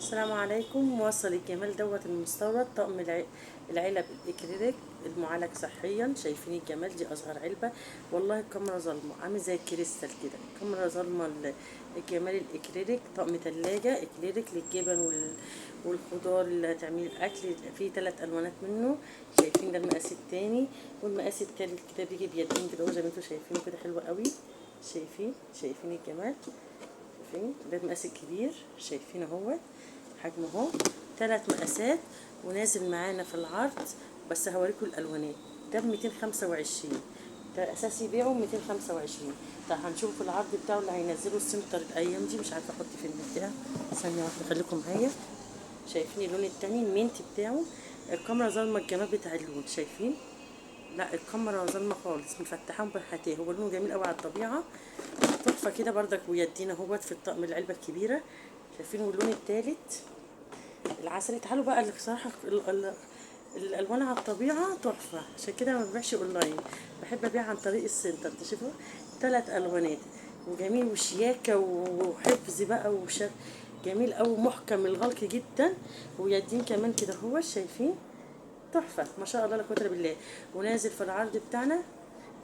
السلام عليكم. موصل الجمال دوت المستورد طقم العلب الاكريليك المعالج صحيا. شايفين الجمال؟ دي اصغر علبه. والله الكاميرا ظلمه، عامل زي الكريستال كده. الكاميرا ظلمه. الجمال الاكريليك طقم تلاجة اكريليك للجبن والخضار اللي هتعملي الاكل. فيه 3 الوانات منه. شايفين ده المقاس التاني والمقاس التالت كده بيجي بيدين كده زي ما انتوا شايفينه كده، حلو قوي. شايفين الجمال؟ شايفين ده المقاس الكبير؟ شايفين اهو حجمه اهو 3 مقاسات ونازل معانا في العرض. بس هوريكم الالوانات. ده ب 225، ده اساسي بيعه 225. طب هنشوف في العرض بتاعه اللي هينزله السنتر الايام دي. مش عارفه احط فين البتاع، ثانيه واحده خليكم معايا. شايفين اللون التاني المينتي بتاعه؟ الكاميرا ظالمه الجمال بتاع اللون. شايفين؟ لا الكاميرا ظلمه خالص، مفتحاه ومبهتاه. هو لونه جميل قوي على الطبيعه، تحفه كده بردك. ويدينا اهوت في الطقم العلبه الكبيره. شايفين؟ واللون التالت العسلي. تعالوا بقى اللي بصراحه الالوان على الطبيعه تحفه، عشان كده ما ببيعش اونلاين، بحب ابيع عن طريق السنتر. تشوفوا 3 الوانات وجميل وشياكه وحفظ بقى جميل قوي، محكم الغلق جدا. ويدين كمان كده هو. شايفين؟ تحفه ما شاء الله لا قوه الا بالله. ونازل في العرض بتاعنا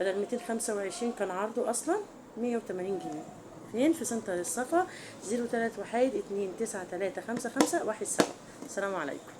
بدل 225 كان عرضه اصلا 180 جنيه. فين؟ في سنتر الصفا. 03 1 2 9 3 5 5 1 7. السلام عليكم.